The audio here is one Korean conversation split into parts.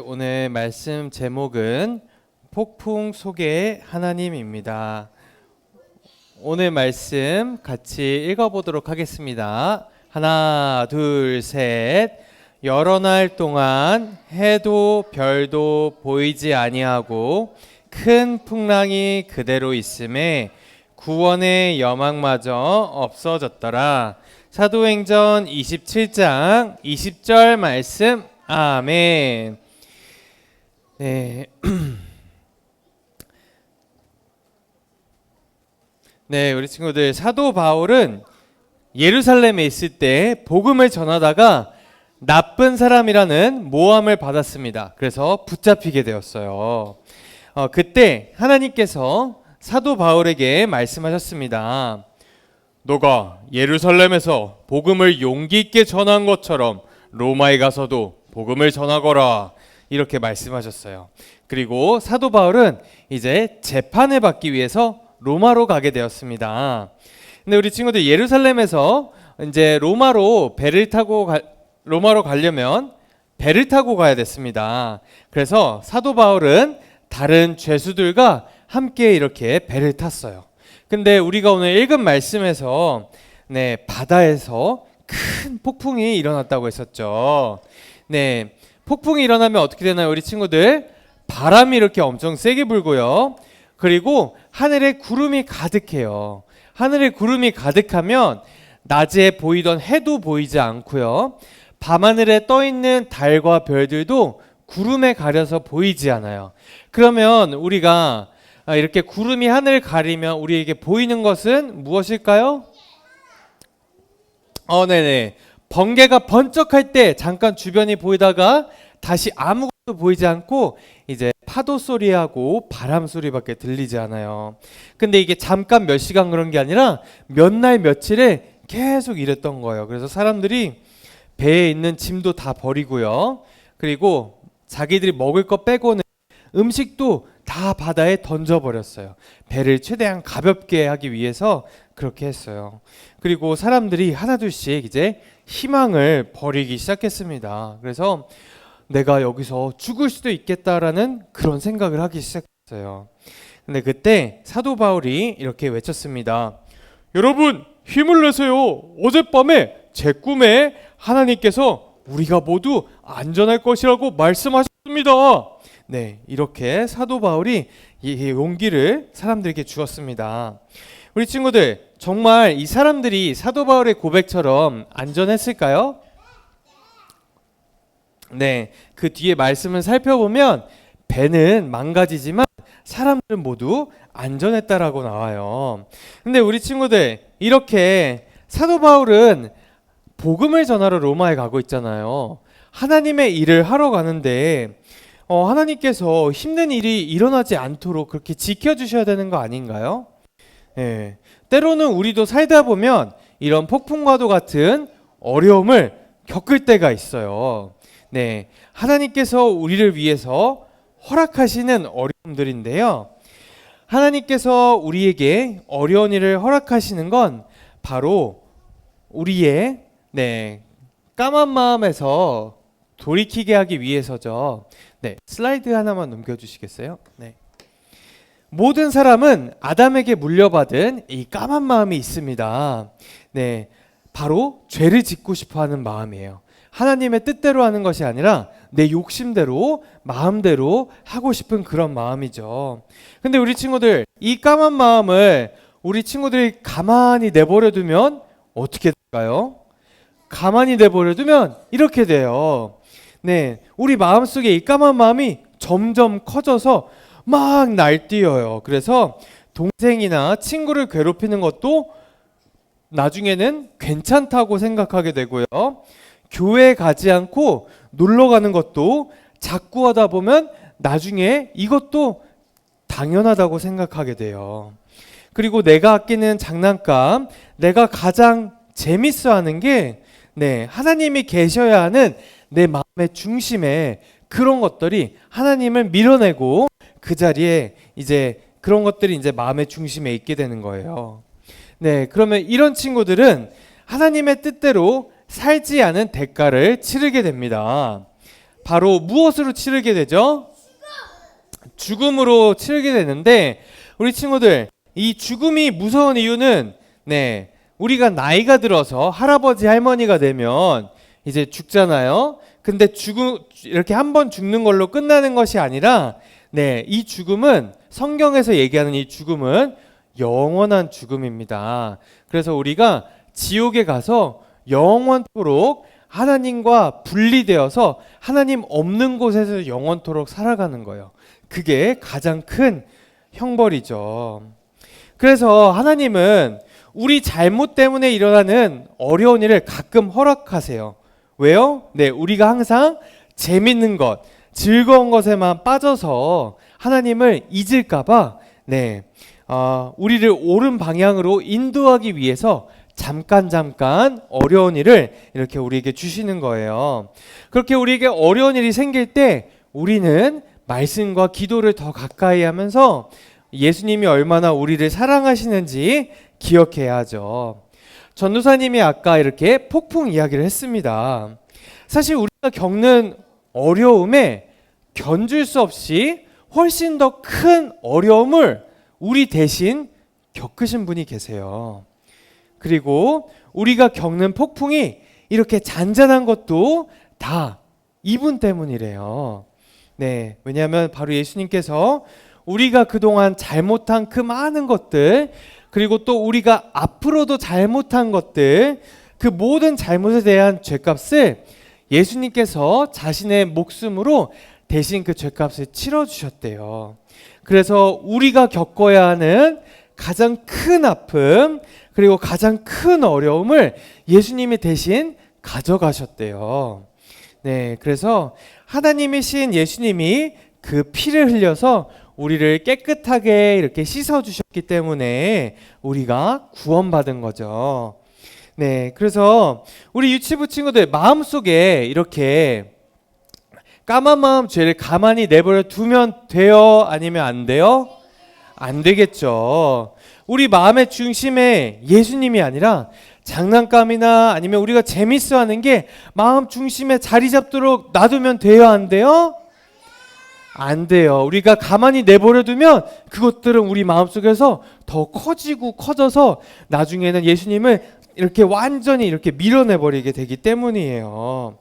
오늘 말씀 제목은 폭풍 속의 하나님입니다. 오늘 말씀 같이 읽어보도록 하겠습니다. 하나, 둘, 셋. 여러 날 동안 해도 별도 보이지 아니하고 큰 풍랑이 그대로 있음에 구원의 여망마저 없어졌더라. 사도행전 27장 20절 말씀. 아멘. 네. 네, 우리 친구들, 사도 바울은 예루살렘에 있을 때 복음을 전하다가 나쁜 사람이라는 모함을 받았습니다. 그래서 붙잡히게 되었어요. 그때 하나님께서 사도 바울에게 말씀하셨습니다. 너가 예루살렘에서 복음을 용기 있게 전한 것처럼 로마에 가서도 복음을 전하거라. 이렇게 말씀하셨어요. 그리고 사도 바울은 이제 재판을 받기 위해서 로마로 가게 되었습니다. 근데 우리 친구들, 예루살렘에서 이제 로마로 가려면 배를 타고 가야 됐습니다. 그래서 사도 바울은 다른 죄수들과 함께 이렇게 배를 탔어요. 근데 우리가 오늘 읽은 말씀에서 바다에서 큰 폭풍이 일어났다고 했었죠. 폭풍이 일어나면 어떻게 되나요, 우리 친구들? 바람이 이렇게 엄청 세게 불고요. 그리고 하늘에 구름이 가득해요. 하늘에 구름이 가득하면 낮에 보이던 해도 보이지 않고요. 밤하늘에 떠 있는 달과 별들도 구름에 가려서 보이지 않아요. 그러면 우리가 이렇게 구름이 하늘을 가리면 우리에게 보이는 것은 무엇일까요? 네네. 번개가 번쩍할 때 잠깐 주변이 보이다가 다시 아무것도 보이지 않고 이제 파도 소리하고 바람 소리밖에 들리지 않아요. 근데 이게 잠깐 몇 시간 그런 게 아니라 몇 날 며칠에 계속 이랬던 거예요. 그래서 사람들이 배에 있는 짐도 다 버리고요. 그리고 자기들이 먹을 거 빼고는 음식도 다 바다에 던져버렸어요. 배를 최대한 가볍게 하기 위해서 그렇게 했어요. 그리고 사람들이 하나둘씩 이제 희망을 버리기 시작했습니다. 그래서 내가 여기서 죽을 수도 있겠다라는 그런 생각을 하기 시작했어요. 근데 그때 사도 바울이 이렇게 외쳤습니다. 여러분, 힘을 내세요. 어젯밤에 제 꿈에 하나님께서 우리가 모두 안전할 것이라고 말씀하셨습니다. 이렇게 사도 바울이 이 용기를 사람들에게 주었습니다. 우리 친구들, 정말 이 사람들이 사도 바울의 고백처럼 안전했을까요? 그 뒤에 말씀을 살펴보면 배는 망가지지만 사람들은 모두 안전했다라고 나와요. 근데 우리 친구들, 이렇게 사도 바울은 복음을 전하러 로마에 가고 있잖아요. 하나님의 일을 하러 가는데 하나님께서 힘든 일이 일어나지 않도록 그렇게 지켜주셔야 되는 거 아닌가요? 때로는 우리도 살다 보면 이런 폭풍과도 같은 어려움을 겪을 때가 있어요. 하나님께서 우리를 위해서 허락하시는 어려움들인데요. 하나님께서 우리에게 어려운 일을 허락하시는 건 바로 우리의 까만 마음에서 돌이키게 하기 위해서죠. 슬라이드 하나만 넘겨주시겠어요? 모든 사람은 아담에게 물려받은 이 까만 마음이 있습니다. 바로 죄를 짓고 싶어하는 마음이에요. 하나님의 뜻대로 하는 것이 아니라 내 욕심대로 마음대로 하고 싶은 그런 마음이죠. 근데 우리 친구들, 이 까만 마음을 우리 친구들이 가만히 내버려 두면 어떻게 될까요? 가만히 내버려 두면 이렇게 돼요. 우리 마음속에 이 까만 마음이 점점 커져서 막 날뛰어요. 그래서 동생이나 친구를 괴롭히는 것도 나중에는 괜찮다고 생각하게 되고요. 교회에 가지 않고 놀러 가는 것도 자꾸 하다 보면 나중에 이것도 당연하다고 생각하게 돼요. 그리고 내가 아끼는 장난감, 내가 가장 재밌어 하는 게 하나님이 계셔야 하는 내 마음의 중심에 그런 것들이 하나님을 밀어내고 그 자리에 이제 그런 것들이 이제 마음의 중심에 있게 되는 거예요. 그러면 이런 친구들은 하나님의 뜻대로 살지 않은 대가를 치르게 됩니다. 바로 무엇으로 치르게 되죠? 죽음으로 치르게 되는데, 우리 친구들, 이 죽음이 무서운 이유는 우리가 나이가 들어서 할아버지 할머니가 되면 이제 죽잖아요. 근데 이렇게 한 번 죽는 걸로 끝나는 것이 아니라 이 죽음은, 성경에서 얘기하는 이 죽음은 영원한 죽음입니다. 그래서 우리가 지옥에 가서 영원토록 하나님과 분리되어서 하나님 없는 곳에서 영원토록 살아가는 거예요. 그게 가장 큰 형벌이죠. 그래서 하나님은 우리 잘못 때문에 일어나는 어려운 일을 가끔 허락하세요. 왜요? 우리가 항상 재밌는 것, 즐거운 것에만 빠져서 하나님을 잊을까봐 우리를 옳은 방향으로 인도하기 위해서 잠깐 어려운 일을 이렇게 우리에게 주시는 거예요. 그렇게 우리에게 어려운 일이 생길 때 우리는 말씀과 기도를 더 가까이 하면서 예수님이 얼마나 우리를 사랑하시는지 기억해야 하죠. 전도사님이 아까 이렇게 폭풍 이야기를 했습니다. 사실 우리가 겪는 어려움에 견줄 수 없이 훨씬 더 큰 어려움을 우리 대신 겪으신 분이 계세요. 그리고 우리가 겪는 폭풍이 이렇게 잔잔한 것도 다 이분 때문이래요. 왜냐하면 바로 예수님께서 우리가 그동안 잘못한 그 많은 것들, 그리고 또 우리가 앞으로도 잘못한 것들, 그 모든 잘못에 대한 죄값을 예수님께서 자신의 목숨으로 대신 그 죄값을 치러주셨대요. 그래서 우리가 겪어야 하는 가장 큰 아픔, 그리고 가장 큰 어려움을 예수님이 대신 가져가셨대요. 그래서 하나님이신 예수님이 그 피를 흘려서 우리를 깨끗하게 이렇게 씻어주셨기 때문에 우리가 구원받은 거죠. 그래서 우리 유치부 친구들 마음속에 이렇게 까만 마음 죄를 가만히 내버려 두면 돼요? 아니면 안 돼요? 안 되겠죠. 우리 마음의 중심에 예수님이 아니라 장난감이나 아니면 우리가 재밌어 하는 게 마음 중심에 자리 잡도록 놔두면 돼요? 안 돼요? 안 돼요. 우리가 가만히 내버려 두면 그것들은 우리 마음속에서 더 커지고 커져서 나중에는 예수님을 이렇게 완전히 이렇게 밀어내버리게 되기 때문이에요.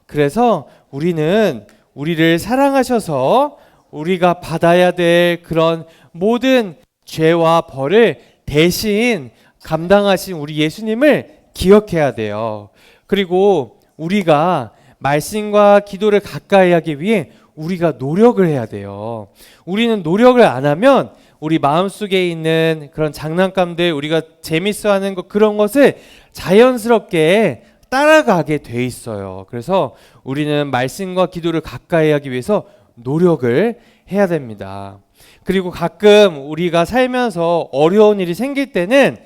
그래서 우리는 우리를 사랑하셔서 우리가 받아야 될 그런 모든 죄와 벌을 대신 감당하신 우리 예수님을 기억해야 돼요. 그리고 우리가 말씀과 기도를 가까이 하기 위해 우리가 노력을 해야 돼요. 우리는 노력을 안 하면 우리 마음속에 있는 그런 장난감들, 우리가 재밌어하는 것, 그런 것을 자연스럽게 따라가게 돼 있어요. 그래서 우리는 말씀과 기도를 가까이 하기 위해서 노력을 해야 됩니다. 그리고 가끔 우리가 살면서 어려운 일이 생길 때는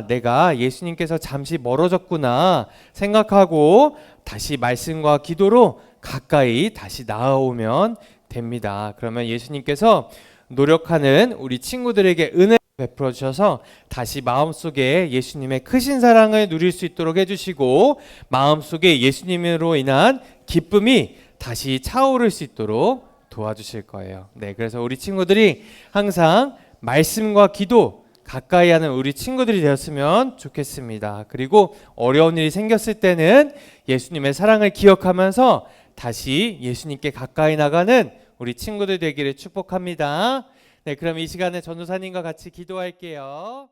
내가 예수님께서 잠시 멀어졌구나 생각하고 다시 말씀과 기도로 가까이 다시 나아오면 됩니다. 그러면 예수님께서 노력하는 우리 친구들에게 은혜 베풀어 주셔서 다시 마음속에 예수님의 크신 사랑을 누릴 수 있도록 해주시고 마음속에 예수님으로 인한 기쁨이 다시 차오를 수 있도록 도와주실 거예요. 그래서 우리 친구들이 항상 말씀과 기도 가까이 하는 우리 친구들이 되었으면 좋겠습니다. 그리고 어려운 일이 생겼을 때는 예수님의 사랑을 기억하면서 다시 예수님께 가까이 나가는 우리 친구들 되기를 축복합니다. 그럼 이 시간에 전도사님과 같이 기도할게요.